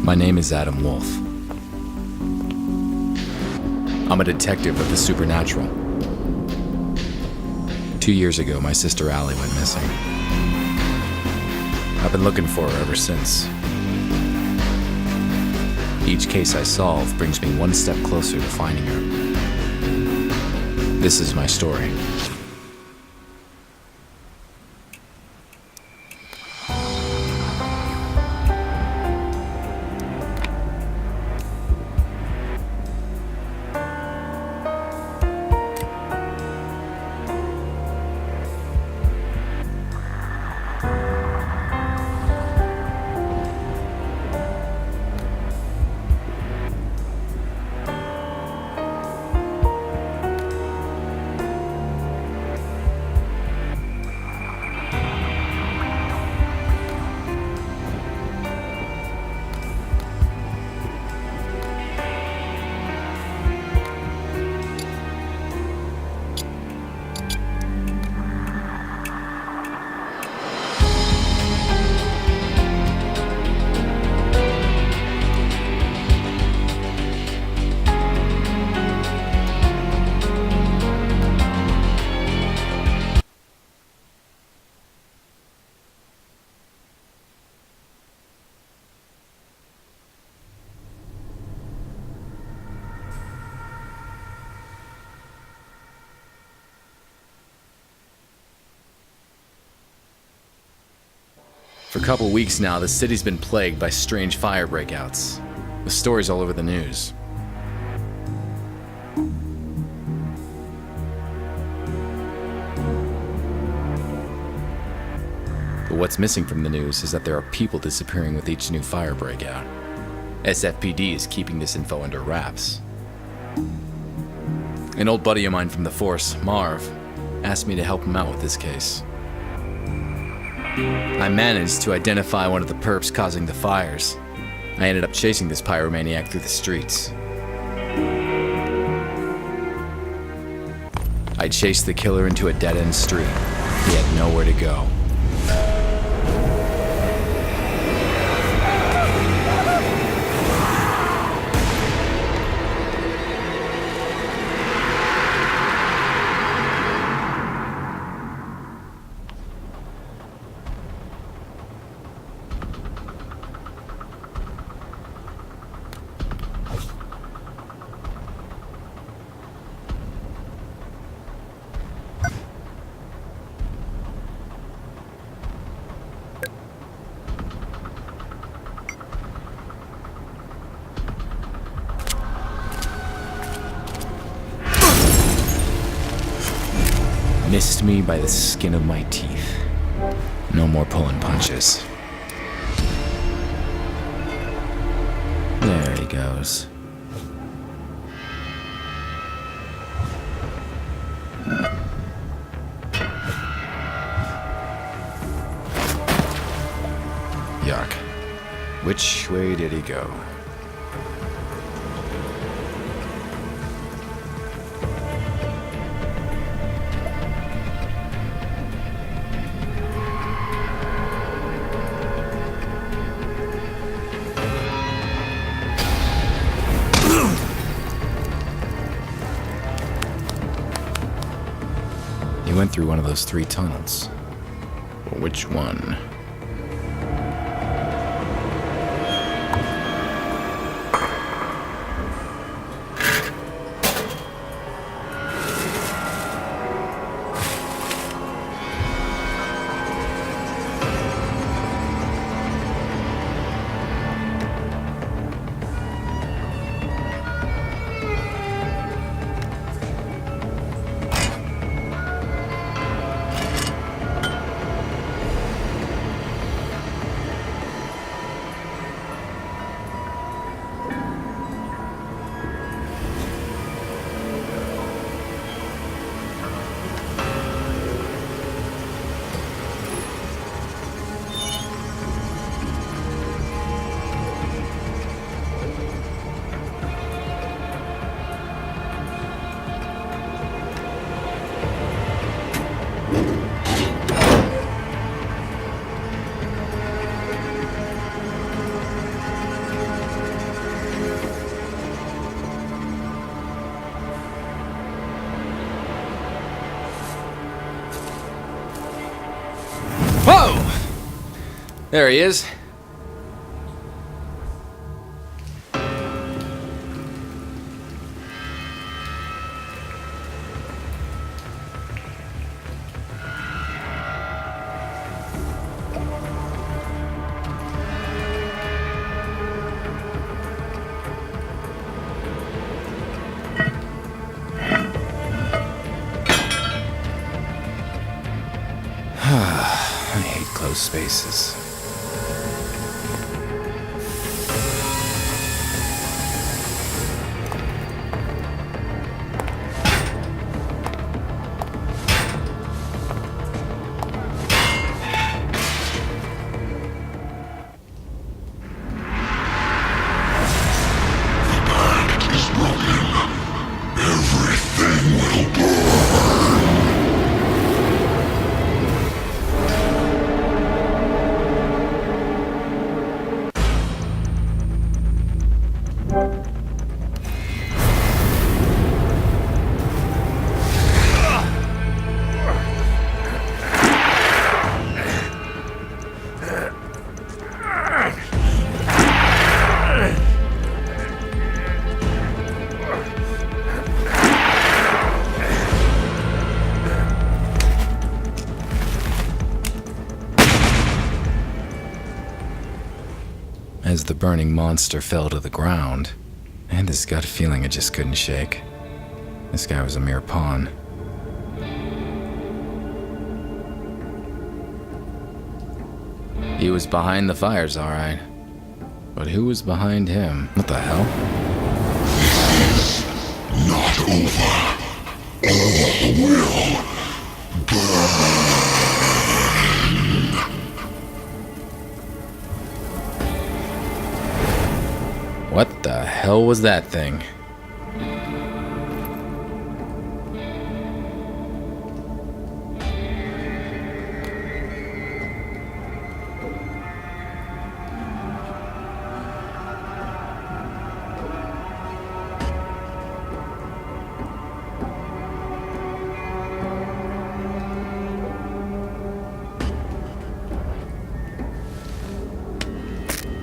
My name is Adam Wольf. I'm a detective of the supernatural. 2 years ago, my sister Allie went missing. I've been looking for her ever since. Each case I solve brings me one step closer to finding her. This is my story. For a couple weeks now, the city's been plagued by strange fire breakouts, with stories all over the news. But what's missing from the news is that there are people disappearing with each new fire breakout. SFPD is keeping this info under wraps. An old buddy of mine from the force, Marv, asked me to help him out with this case. I managed to identify one of the perps causing the fires. I ended up chasing this pyromaniac through the streets. I chased the killer into a dead-end street. He had nowhere to go. Missed me by the skin of my teeth. No more pulling punches. There he goes. Yuck. Which way did he go? He went through one of those 3 tunnels. Which one? There he is. I hate closed spaces. As the burning monster fell to the ground, I had this gut feeling I just couldn't shake. This guy was a mere pawn. He was behind the fires, all right. But who was behind him? What the hell? This is not over. All will burn. What the hell was that thing?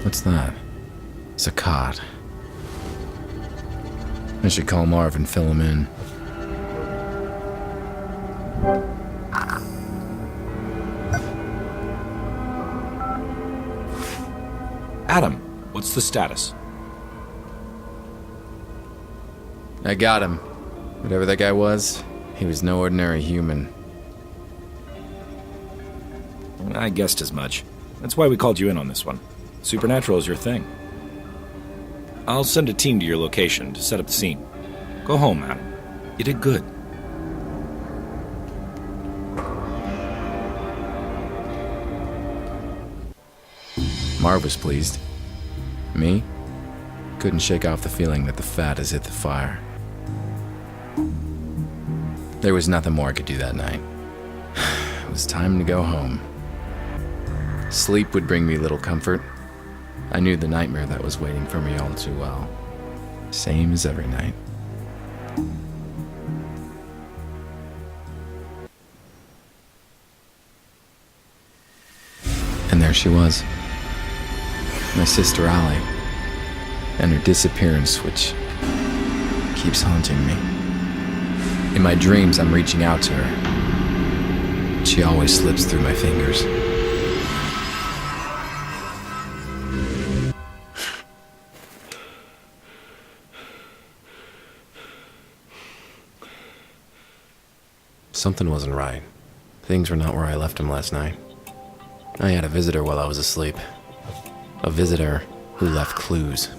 What's that? It's a cot. I should call Marv and fill him in. Adam, what's the status? I got him. Whatever that guy was, he was no ordinary human. I guessed as much. That's why we called you in on this one. Supernatural is your thing. I'll send a team to your location to set up the scene. Go home, Adam. You did good. Marv was pleased. Me? Couldn't shake off the feeling that the fat has hit the fire. There was nothing more I could do that night. It was time to go home. Sleep would bring me little comfort. I knew the nightmare that was waiting for me all too well. Same as every night. And there she was. My sister Allie. And her disappearance, which keeps haunting me. In my dreams, I'm reaching out to her. She always slips through my fingers. Something wasn't right. Things were not where I left them last night. I had a visitor while I was asleep. A visitor who left clues.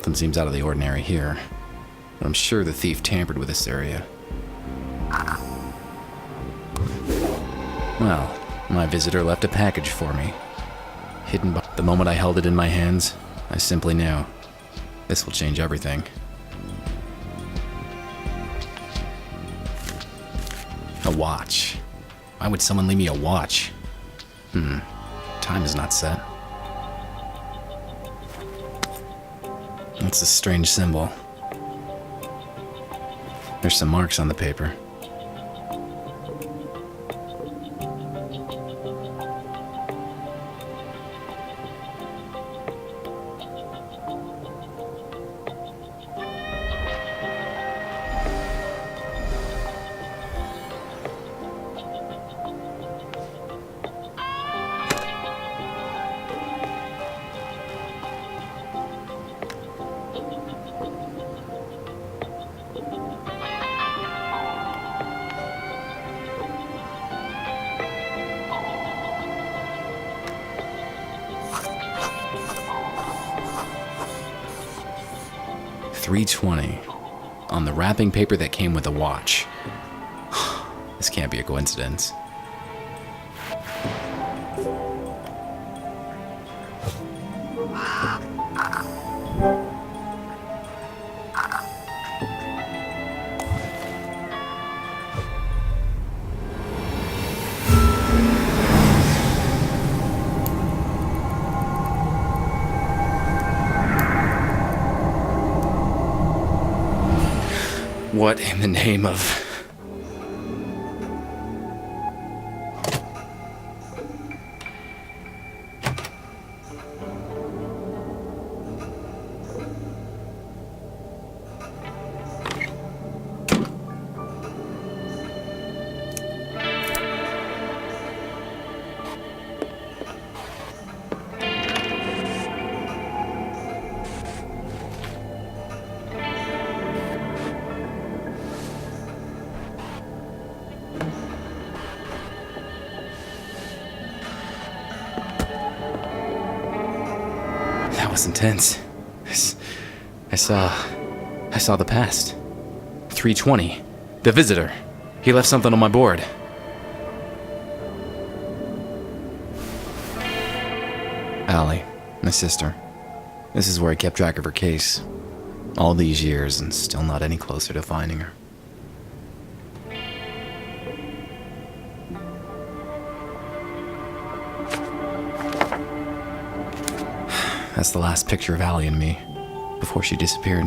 Nothing seems out of the ordinary here, but I'm sure the thief tampered with this area. Well, my visitor left a package for me. Hidden by the moment I held it in my hands, I simply knew. This will change everything. A watch. Why would someone leave me a watch? Time is not set. What's this strange symbol? There's some marks on the paper. $3.20 on the wrapping paper that came with the watch. This can't be a coincidence. What in the name of... That was intense. I saw the past. 3:20. The visitor. He left something on my board. Allie, my sister. This is where I kept track of her case. All these years and still not any closer to finding her. That's the last picture of Allie and me, before she disappeared.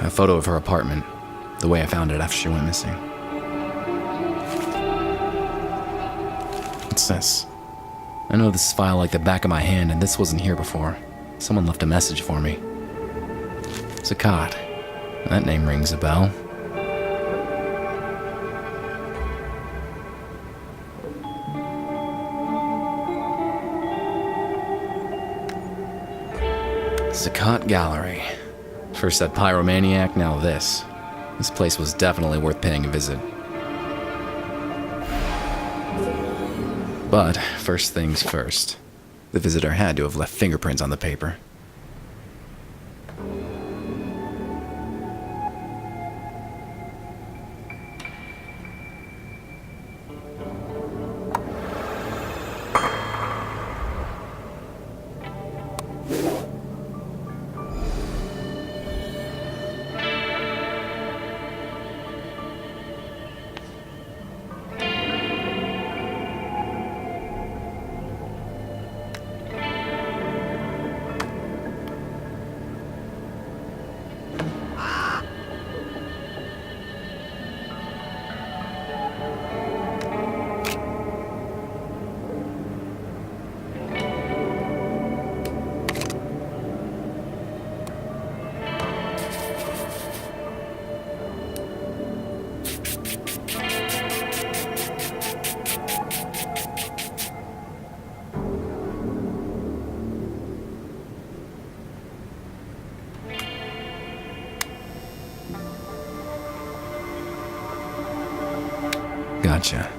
A photo of her apartment, the way I found it after she went missing. What's this? I know this file like the back of my hand, and this wasn't here before. Someone left a message for me. Zakat. That name rings a bell. Zakat Gallery. First that pyromaniac, now this. This place was definitely worth paying a visit. But first things first. The visitor had to have left fingerprints on the paper. Gotcha.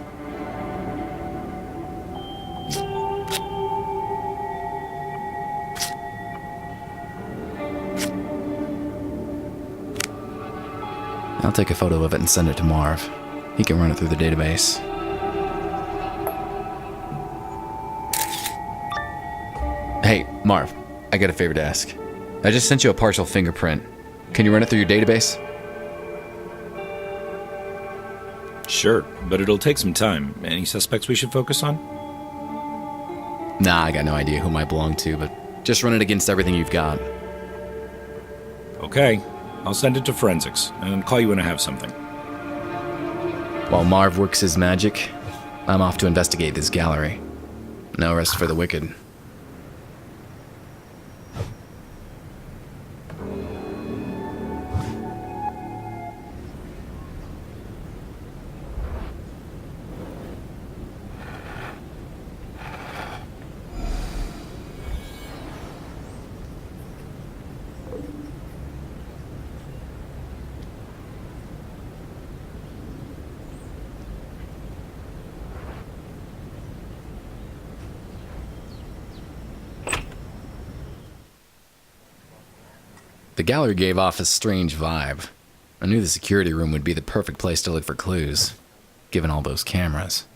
I'll take a photo of it and send it to Marv. He can run it through the database. Hey, Marv, I got a favor to ask. I just sent you a partial fingerprint. Can you run it through your database? Sure, but it'll take some time. Any suspects we should focus on? Nah, I got no idea who might belong to, but just run it against everything you've got. Okay, I'll send it to forensics, and call you when I have something. While Marv works his magic, I'm off to investigate this gallery. No rest for the wicked. The gallery gave off a strange vibe. I knew the security room would be the perfect place to look for clues, given all those cameras.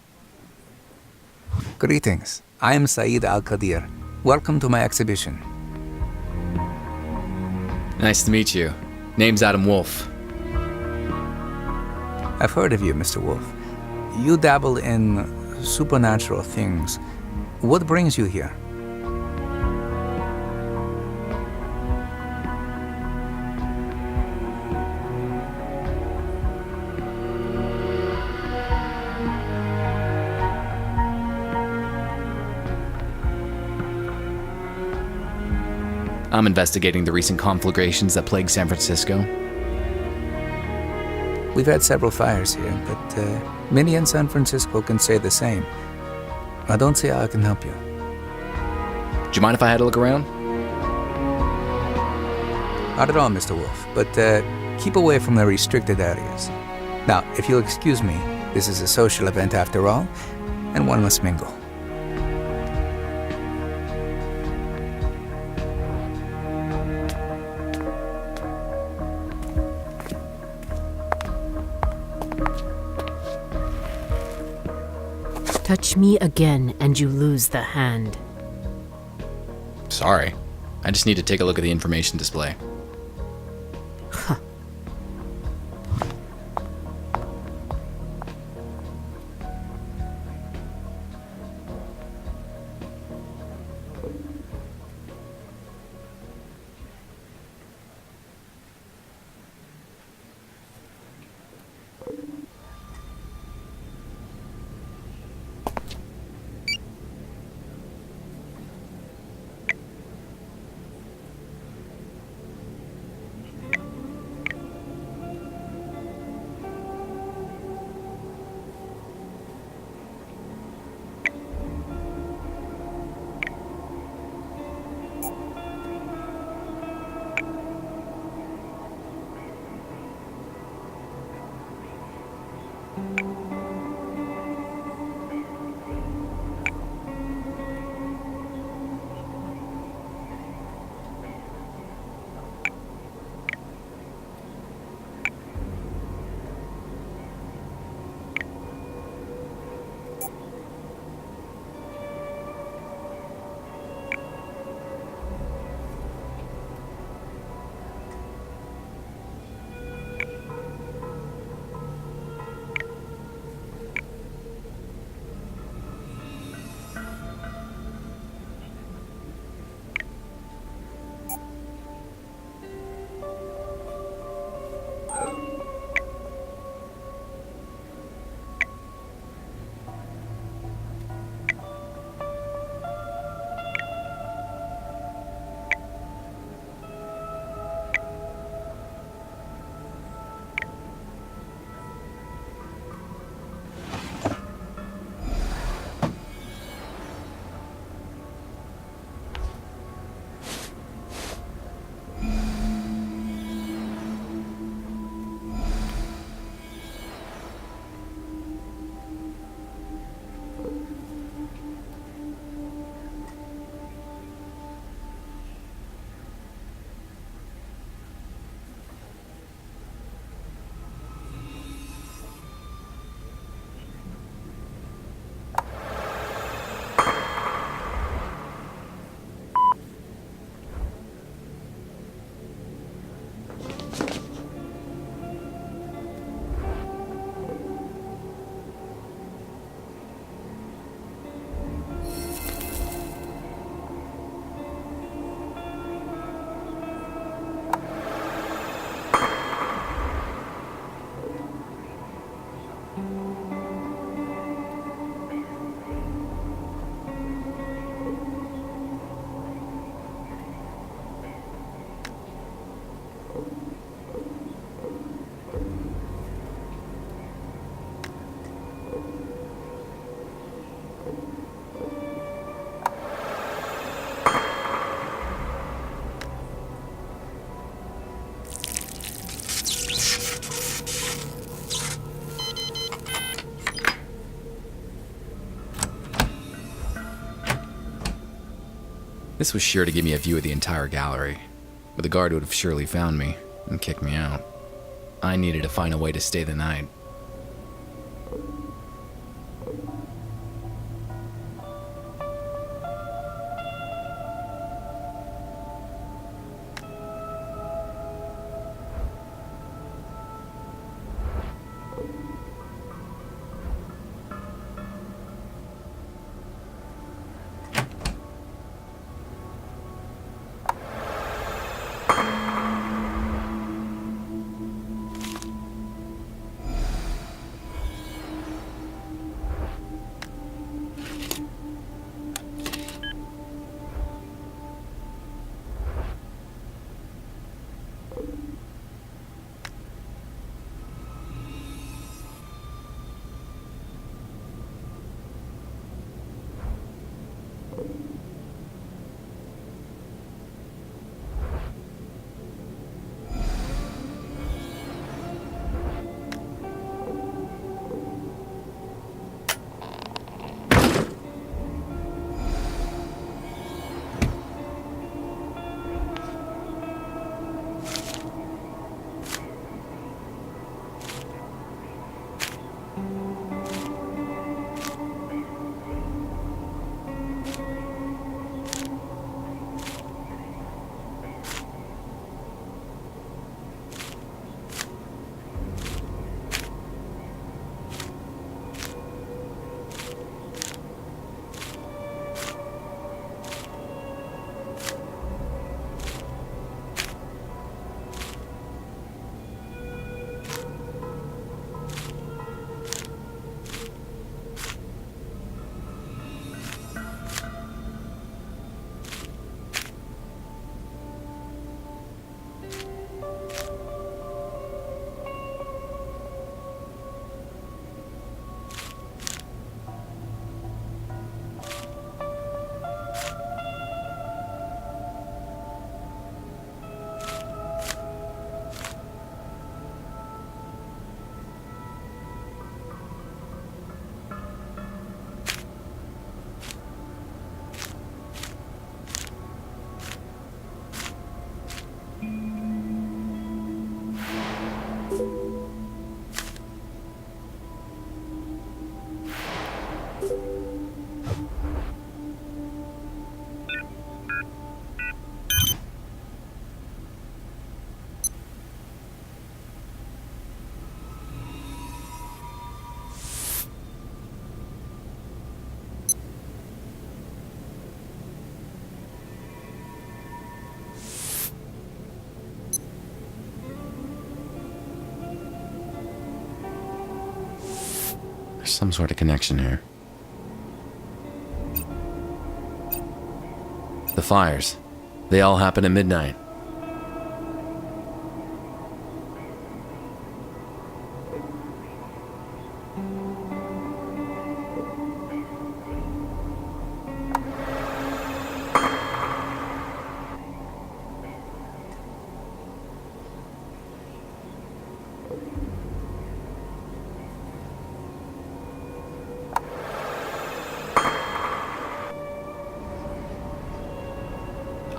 Greetings. I am Saeed Al-Qadir. Welcome to my exhibition. Nice to meet you. Name's Adam Wolf. I've heard of you, Mr. Wolf. You dabble in supernatural things. What brings you here? I'm investigating the recent conflagrations that plague San Francisco. We've had several fires here, but many in San Francisco can say the same. I don't see how I can help you. Do you mind if I had a look around? Not at all, Mr. Wolf, but keep away from the restricted areas. Now, if you'll excuse me, this is a social event after all, and one must mingle. Touch me again, and you lose the hand. Sorry. I just need to take a look at the information display. This was sure to give me a view of the entire gallery, but the guard would have surely found me and kicked me out. I needed to find a way to stay the night. There's some sort of connection here. The fires. They all happen at midnight.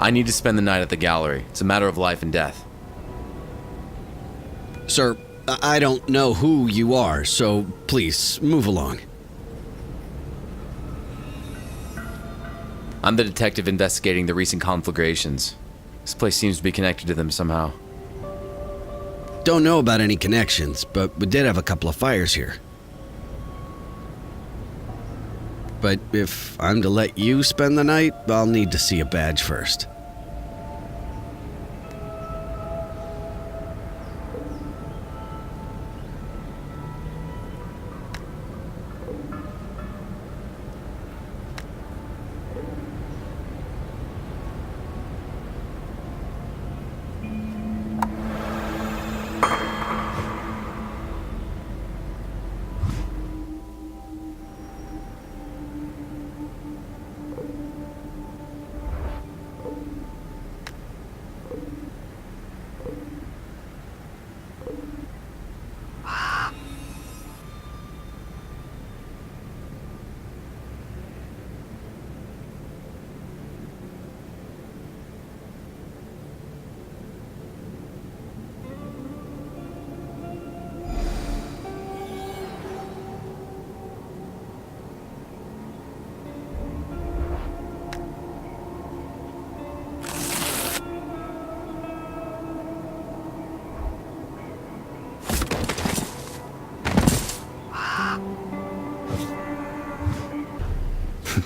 I need to spend the night at the gallery. It's a matter of life and death. Sir, I don't know who you are, so please, move along. I'm the detective investigating the recent conflagrations. This place seems to be connected to them somehow. Don't know about any connections, but we did have a couple of fires here. But if I'm to let you spend the night, I'll need to see a badge first.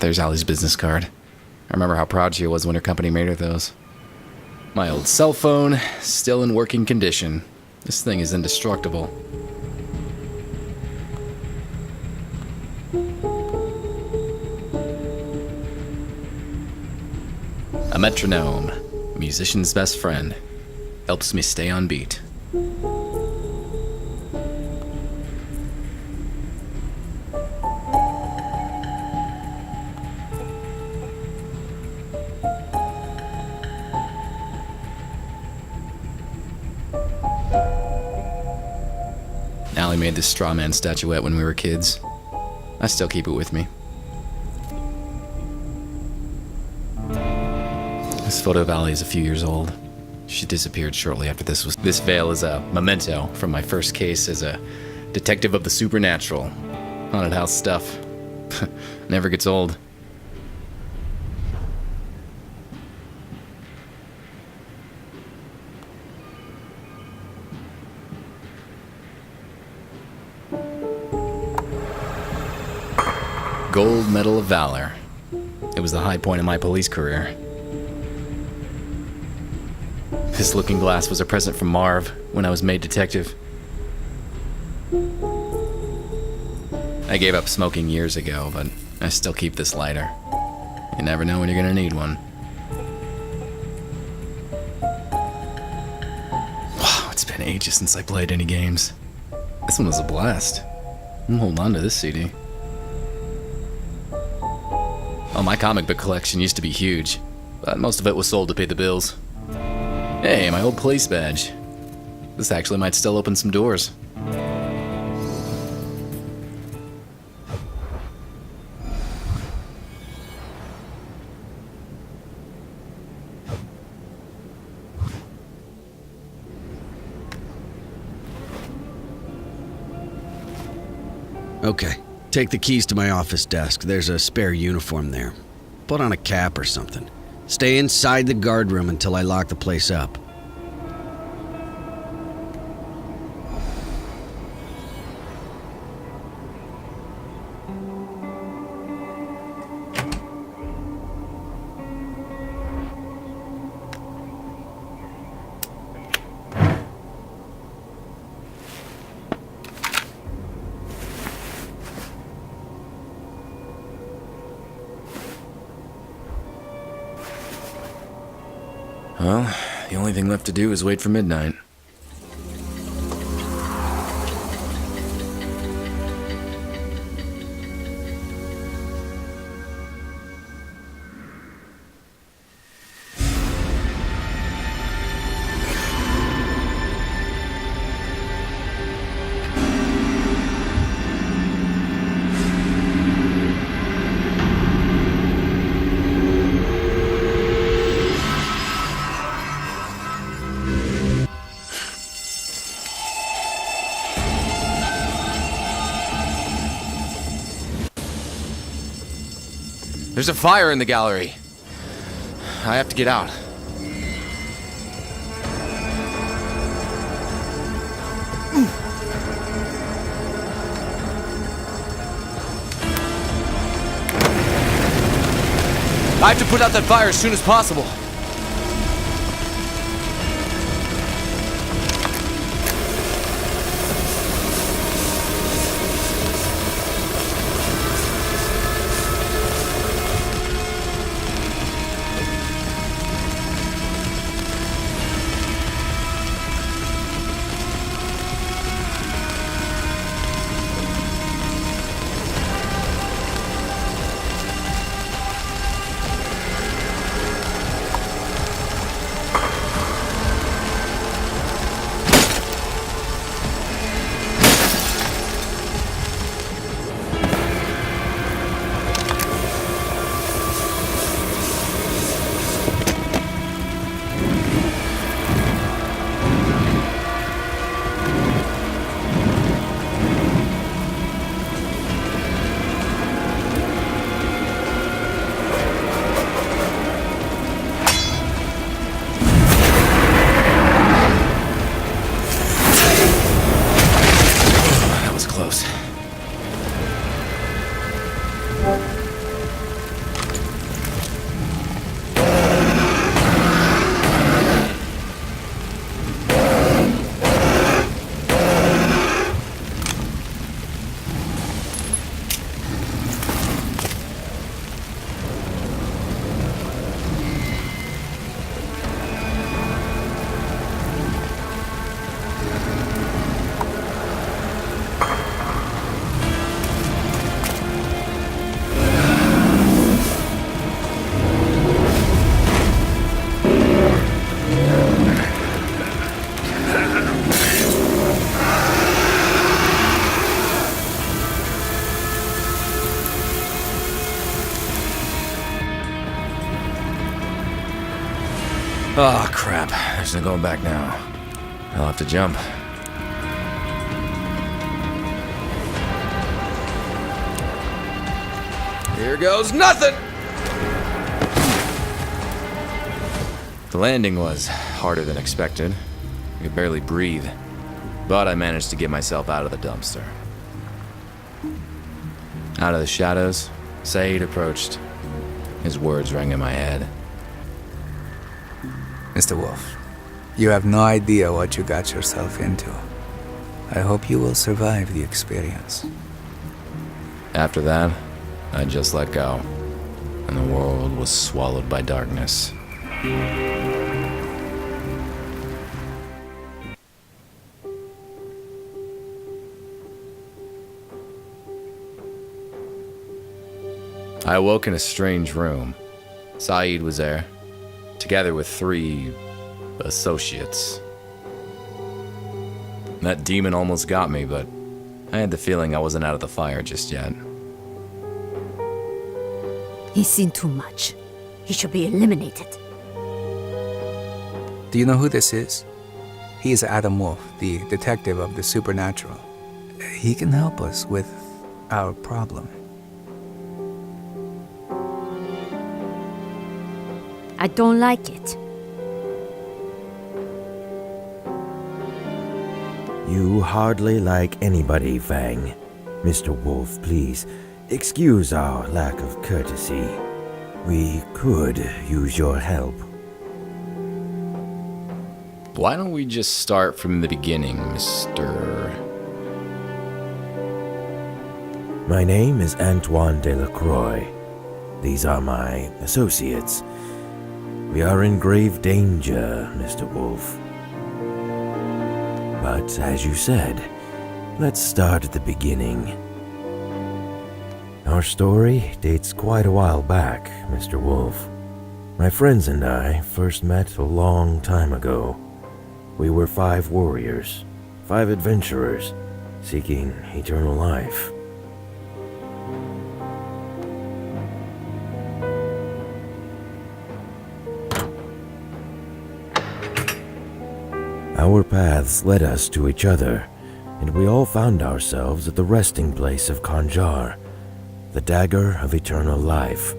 There's Allie's business card. I remember how proud she was when her company made her those. My old cell phone, still in working condition. This thing is indestructible. A metronome, a musician's best friend, helps me stay on beat. Allie made this straw man statuette when we were kids. I still keep it with me. This photo of Allie is a few years old. She disappeared shortly after this. This veil is a memento from my first case as a detective of the supernatural. Haunted house stuff. Never gets old. Gold Medal of Valor. It was the high point of my police career. This looking glass was a present from Marv when I was made detective. I gave up smoking years ago, but I still keep this lighter. You never know when you're gonna need one. Wow, it's been ages since I played any games. This one was a blast. I'm holding on to this CD. Oh, my comic book collection used to be huge, but most of it was sold to pay the bills. Hey, my old police badge. This actually might still open some doors. Okay, take the keys to my office desk. There's a spare uniform there. Put on a cap or something. Stay inside the guard room until I lock the place up. Well, the only thing left to do is wait for midnight. There's a fire in the gallery. I have to get out. I have to put out that fire as soon as possible. Oh, crap. There's no going back now. I'll have to jump. Here goes nothing! The landing was harder than expected. I could barely breathe. But I managed to get myself out of the dumpster. Out of the shadows, Saeed approached. His words rang in my head. Mr. Wolf, you have no idea what you got yourself into. I hope you will survive the experience. After that, I just let go, and the world was swallowed by darkness. I awoke in a strange room. Saeed was there, together with 3 associates. That demon almost got me, but I had the feeling I wasn't out of the fire just yet. He's seen too much. He should be eliminated. Do you know who this is? He is Adam Wolf, the detective of the supernatural. He can help us with our problem. I don't like it. You hardly like anybody, Fang. Mr. Wolf, please, excuse our lack of courtesy. We could use your help. Why don't we just start from the beginning, Mr. My name is Antoine Delacroix. These are my associates. We are in grave danger, Mr. Wolf. But as you said, let's start at the beginning. Our story dates quite a while back, Mr. Wolf. My friends and I first met a long time ago. We were 5 warriors, 5 adventurers, seeking eternal life. Our paths led us to each other, and we all found ourselves at the resting place of Kanjar, the dagger of eternal life.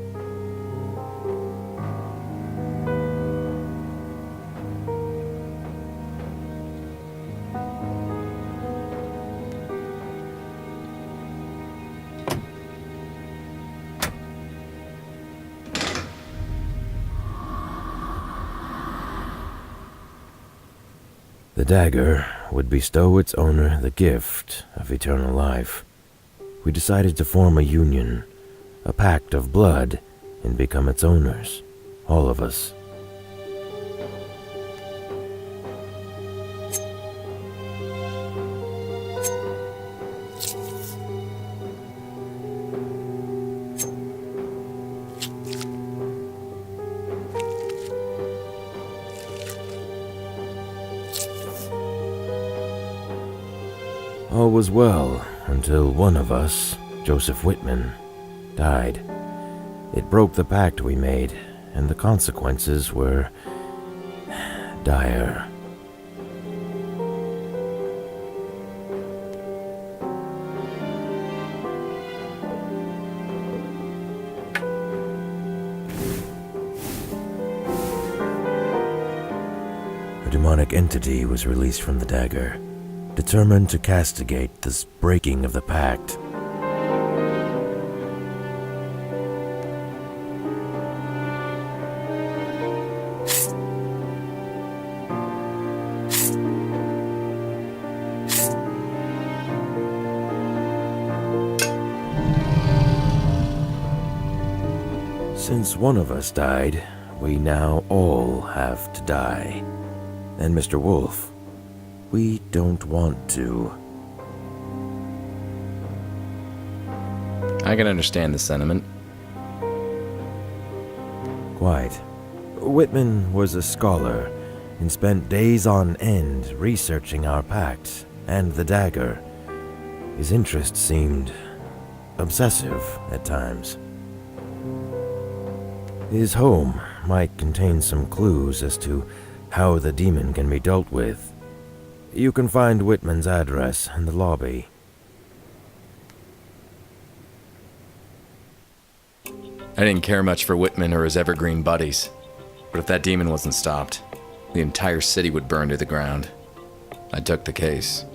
The dagger would bestow its owner the gift of eternal life. We decided to form a union, a pact of blood, and become its owners, all of us. All was well until one of us, Joseph Whitman, died. It broke the pact we made, and the consequences were dire. A demonic entity was released from the dagger, determined to castigate this breaking of the pact. Since one of us died, we now all have to die. And Mr. Wolf, we don't want to. I can understand the sentiment. Quite. Whitman was a scholar and spent days on end researching our pact and the dagger. His interest seemed obsessive at times. His home might contain some clues as to how the demon can be dealt with. You can find Whitman's address in the lobby. I didn't care much for Whitman or his evergreen buddies, but if that demon wasn't stopped, the entire city would burn to the ground. I took the case.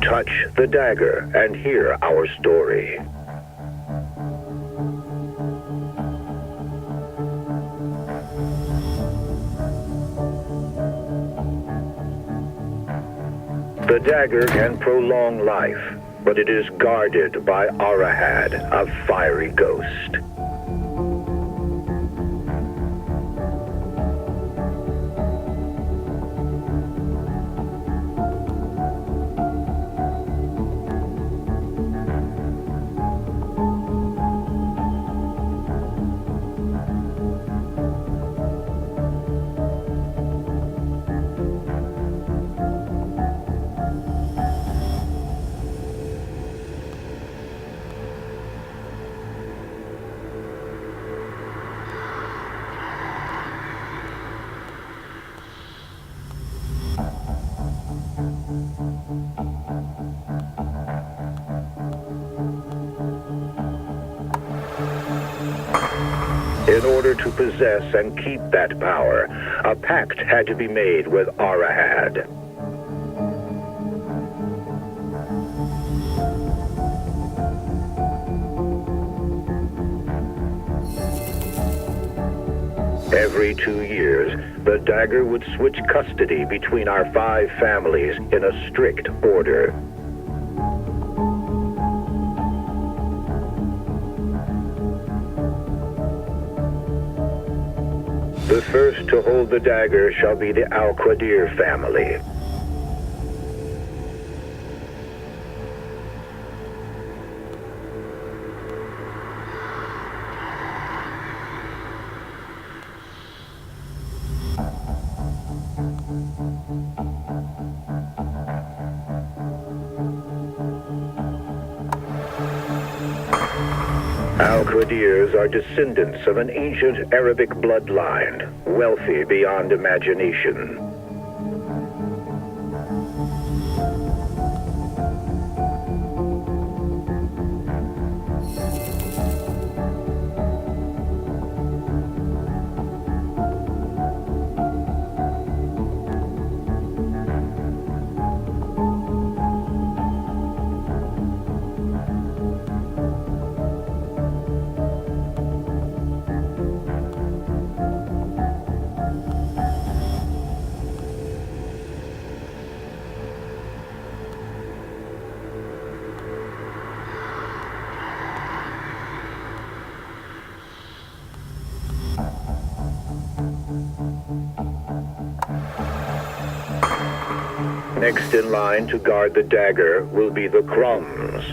Touch the dagger and hear our story. The dagger can prolong life, but it is guarded by Arahad, a fiery ghost. In order to possess and keep that power, a pact had to be made with Arahad. Every 2 years, the dagger would switch custody between our 5 families in a strict order. The first to hold the dagger shall be the Al-Qadir family. Al-Qadirs are descendants of an ancient Arabic bloodline, wealthy beyond imagination. Next in line to guard the dagger will be the Crumbs.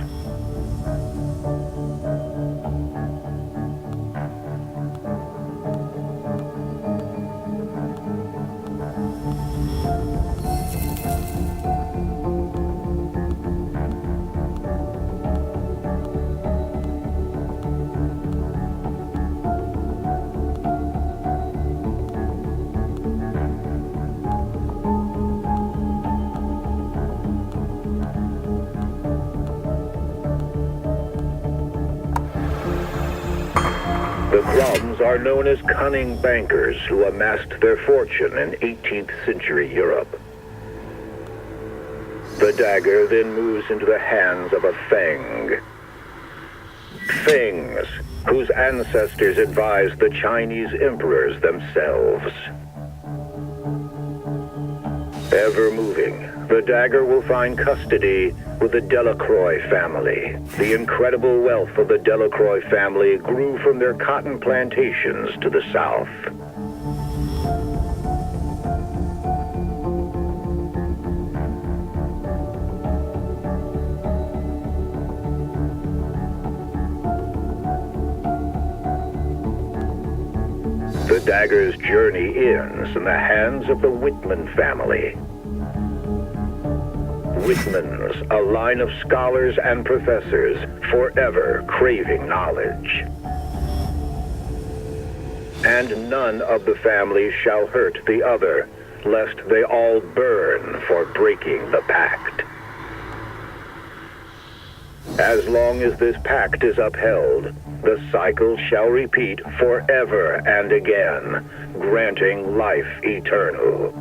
The Crumbs are known as cunning bankers who amassed their fortune in 18th century Europe. The dagger then moves into the hands of a Feng. Fengs, whose ancestors advised the Chinese emperors themselves. Ever moving, the dagger will find custody with the Delacroix family. The incredible wealth of the Delacroix family grew from their cotton plantations to the south. The dagger's journey ends in the hands of the Whitman family. Whitmans, a line of scholars and professors, forever craving knowledge. And none of the families shall hurt the other, lest they all burn for breaking the pact. As long as this pact is upheld, the cycle shall repeat forever and again, granting life eternal.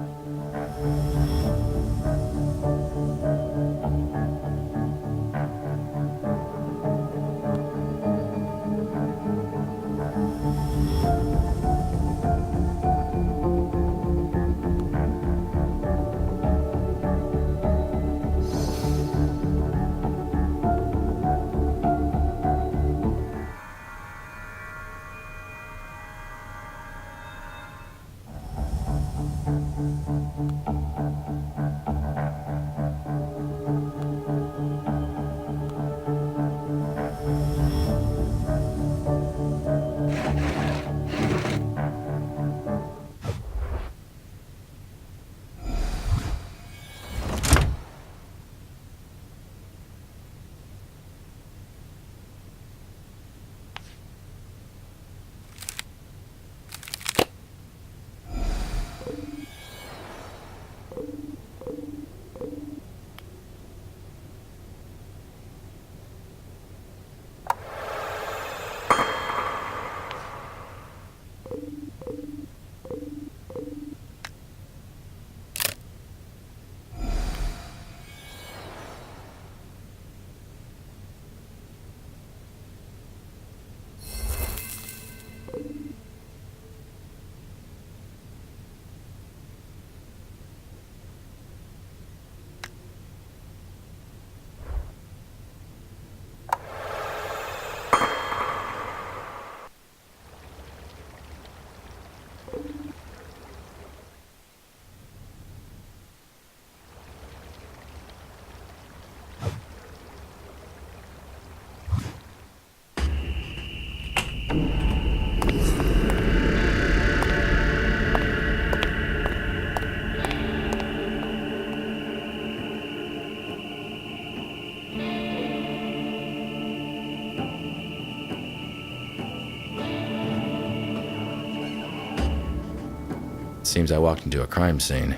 Seems I walked into a crime scene.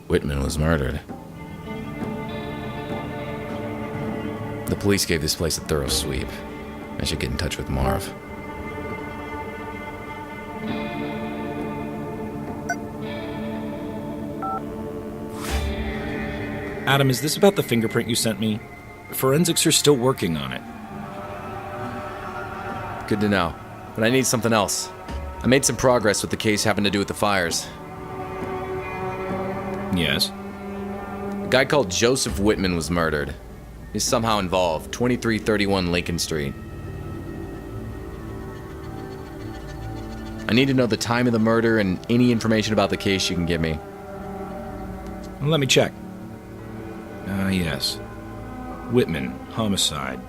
Whitman was murdered. The police gave this place a thorough sweep. I should get in touch with Marv. Adam, is this about the fingerprint you sent me? Forensics are still working on it. Good to know. But I need something else. I made some progress with the case having to do with the fires. Yes? A guy called Joseph Whitman was murdered. He's somehow involved. 2331 Lincoln Street. I need to know the time of the murder and any information about the case you can give me. Let me check. Yes. Whitman, homicide.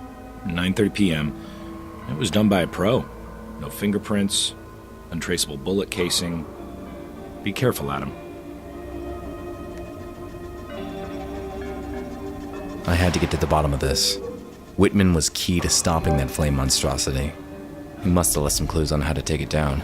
9:30 p.m. It was done by a pro. No fingerprints, untraceable bullet casing. Be careful, Adam. I had to get to the bottom of this. Whitman was key to stopping that flame monstrosity. He must have left some clues on how to take it down.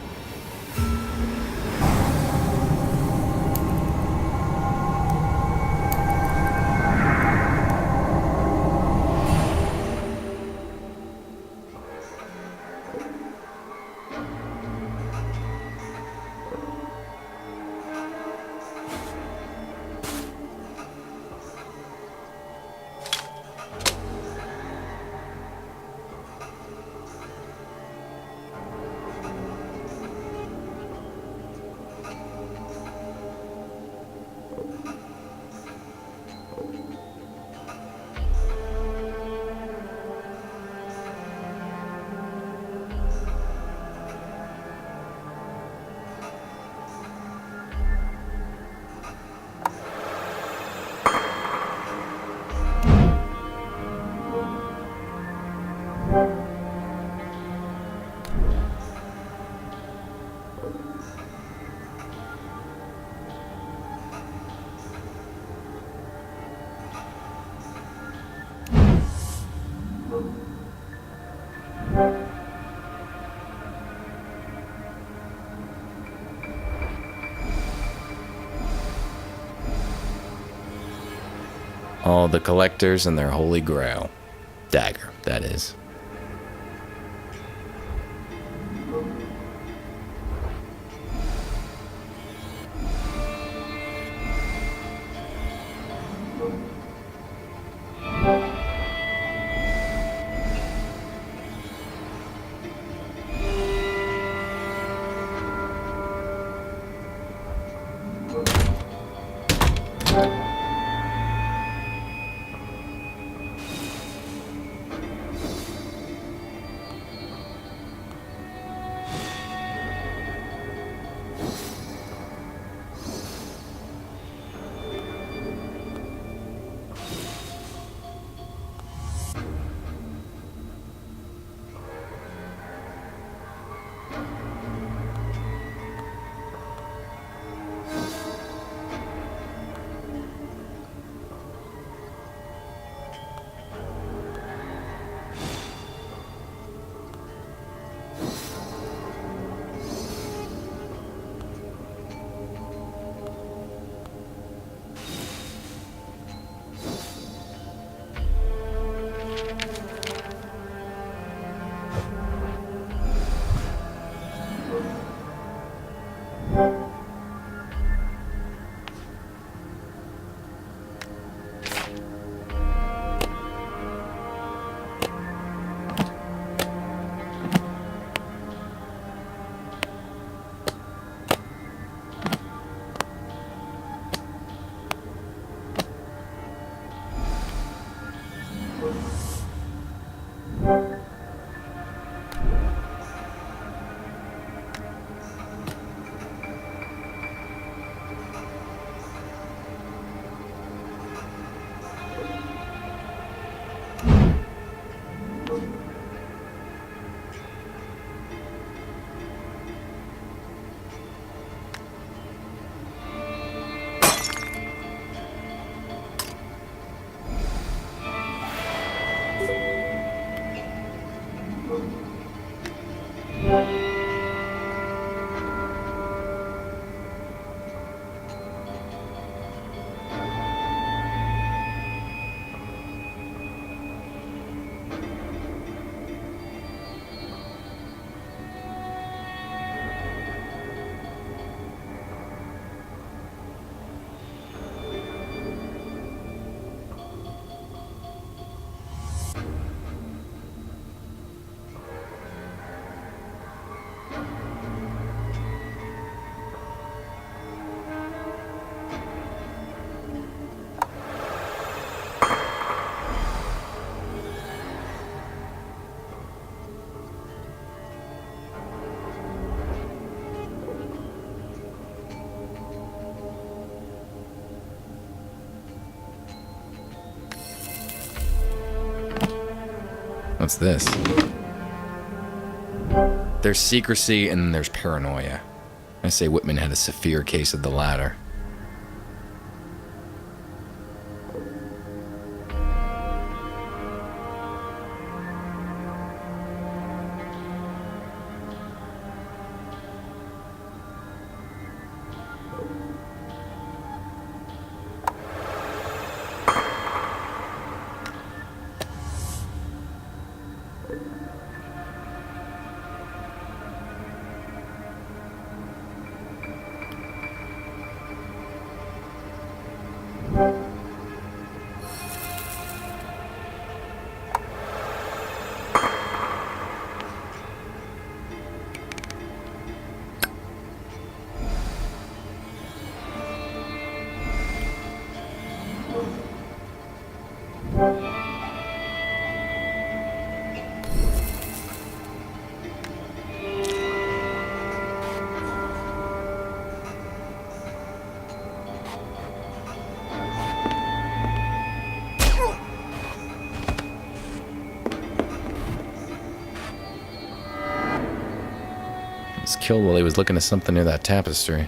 All the collectors and their holy grail. Dagger, that is. What's this? There's secrecy and then there's paranoia. I say Whitman had a severe case of the latter. He was killed while he was looking at something near that tapestry.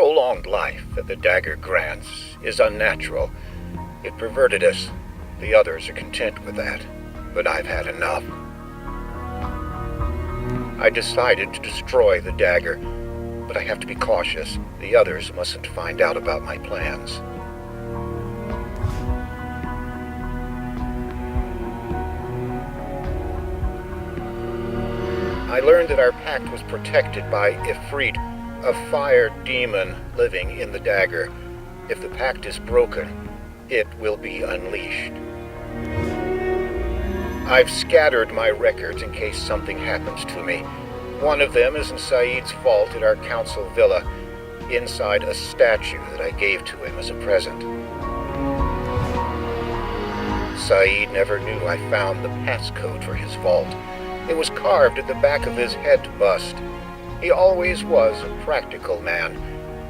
prolonged life that the dagger grants is unnatural. It perverted us. The others are content with that, but I've had enough. I decided to destroy the dagger, but I have to be cautious. The others mustn't find out about my plans. I learned that our pact was protected by Ifrit, a fire demon living in the dagger. If the pact is broken, it will be unleashed. I've scattered my records in case something happens to me. One of them is in Saeed's vault at our council villa, inside a statue that I gave to him as a present. Saeed never knew I found the passcode for his vault. It was carved at the back of his head bust. He always was a practical man,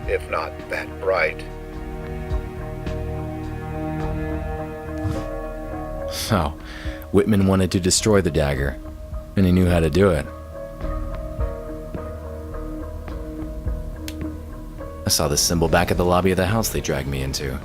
if not that bright. So, Whitman wanted to destroy the dagger, and he knew how to do it. I saw the symbol back at the lobby of the house they dragged me into.